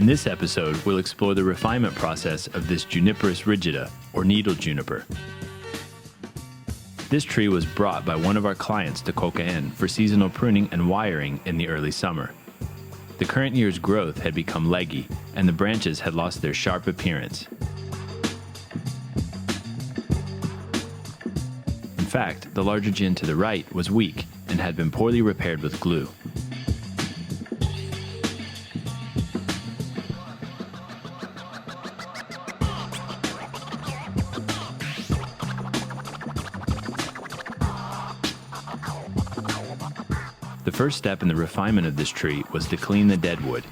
In this episode, we'll explore the refinement process of this Juniperus rigida, or needle juniper. This tree was brought by one of our clients to kouka-en for seasonal pruning and wiring in the early summer. The current year's growth had become leggy, and the branches had lost their sharp appearance. In fact, the larger jin to the right was weak and had been poorly repaired with glue. The first step in the refinement of this tree was to clean the dead wood.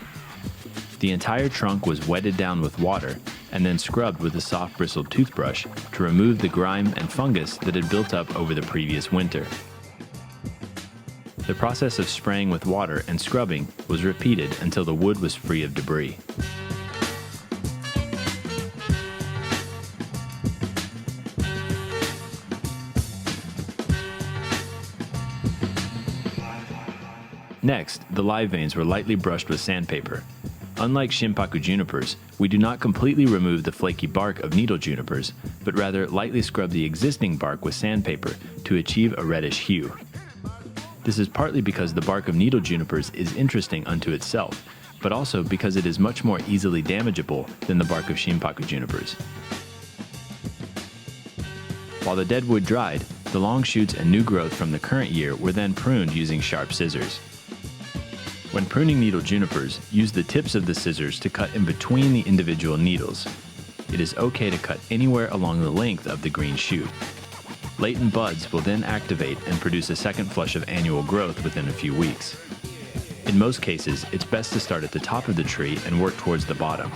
The entire trunk was wetted down with water and then scrubbed with a soft bristled toothbrush to remove the grime and fungus that had built up over the previous winter. The process of spraying with water and scrubbing was repeated until the wood was free of debris. Next, the live veins were lightly brushed with sandpaper. Unlike Shinpaku junipers, we do not completely remove the flaky bark of needle junipers, but rather lightly scrub the existing bark with sandpaper to achieve a reddish hue. This is partly because the bark of needle junipers is interesting unto itself, but also because it is much more easily damageable than the bark of Shinpaku junipers. While the dead wood dried, the long shoots and new growth from the current year were then pruned using sharp scissors. When pruning needle junipers, use the tips of the scissors to cut in between the individual needles. It is okay to cut anywhere along the length of the green shoot. Latent buds will then activate and produce a second flush of annual growth within a few weeks. In most cases, it's best to start at the top of the tree and work towards the bottom.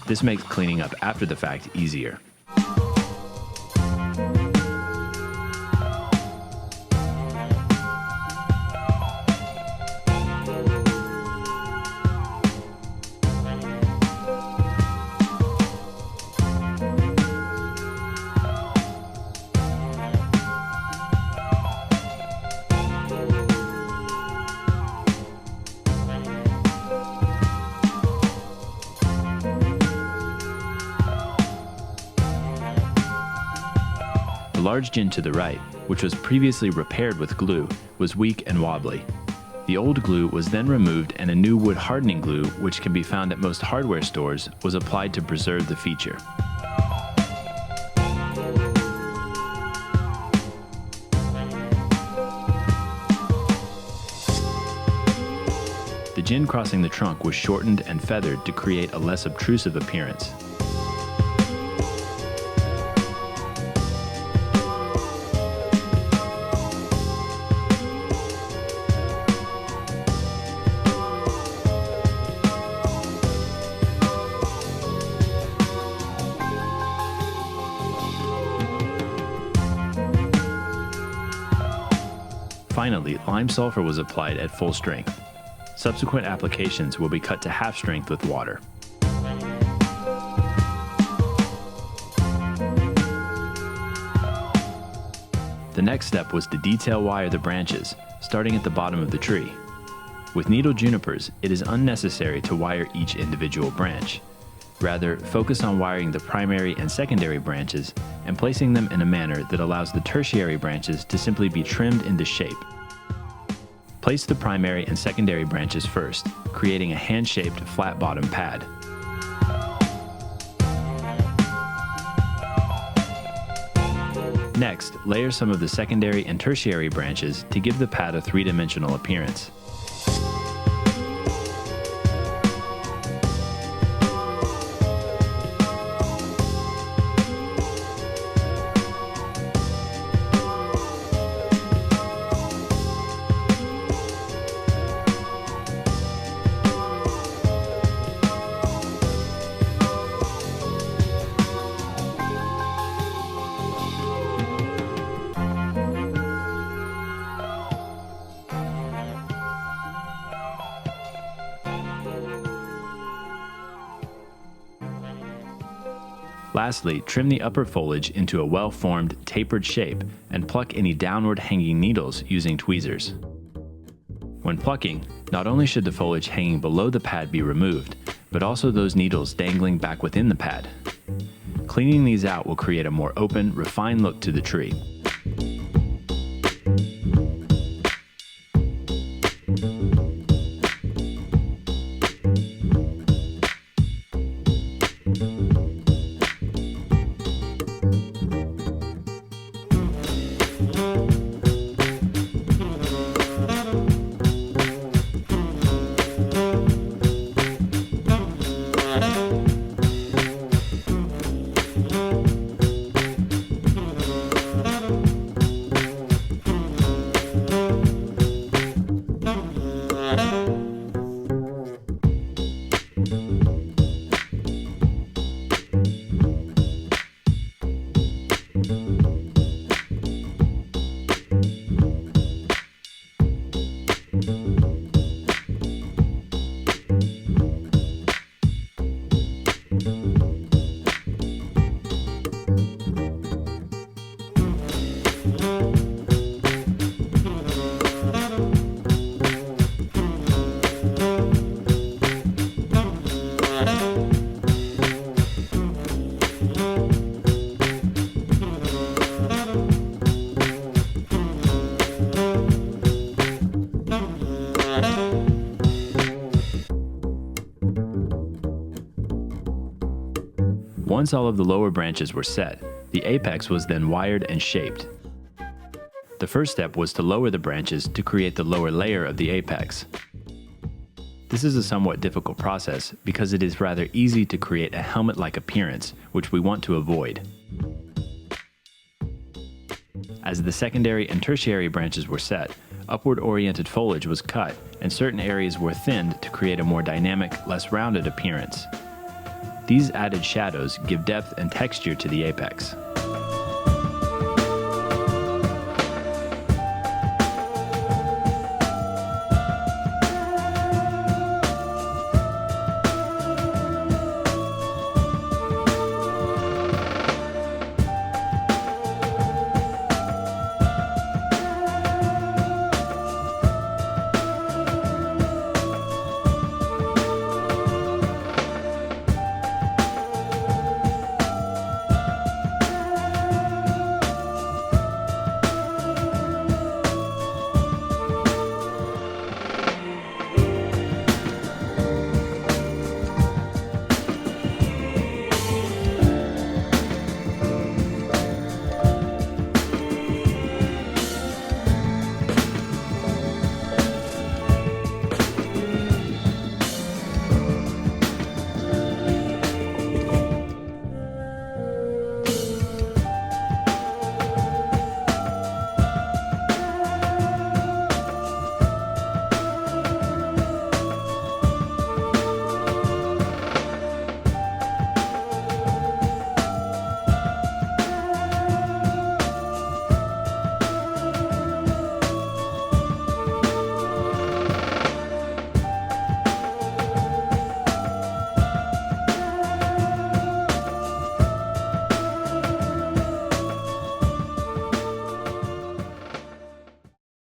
This makes cleaning up after the fact easier. The large jin to the right, which was previously repaired with glue, was weak and wobbly. The old glue was then removed and a new wood hardening glue, which can be found at most hardware stores, was applied to preserve the feature. The jin crossing the trunk was shortened and feathered to create a less obtrusive appearance. Finally, lime sulfur was applied at full strength. Subsequent applications will be cut to half strength with water. The next step was to detail wire the branches, starting at the bottom of the tree. With needle junipers, it is unnecessary to wire each individual branch. Rather, focus on wiring the primary and secondary branches and placing them in a manner that allows the tertiary branches to simply be trimmed into shape. Place the primary and secondary branches first, creating a hand-shaped flat-bottom pad. Next, layer some of the secondary and tertiary branches to give the pad a three-dimensional appearance. Lastly, trim the upper foliage into a well-formed, tapered shape and pluck any downward hanging needles using tweezers. When plucking, not only should the foliage hanging below the pad be removed, but also those needles dangling back within the pad. Cleaning these out will create a more open, refined look to the tree. Once all of the lower branches were set, the apex was then wired and shaped. The first step was to lower the branches to create the lower layer of the apex. This is a somewhat difficult process because it is rather easy to create a helmet-like appearance, which we want to avoid. As the secondary and tertiary branches were set, upward-oriented foliage was cut and certain areas were thinned to create a more dynamic, less rounded appearance. These added shadows give depth and texture to the apex.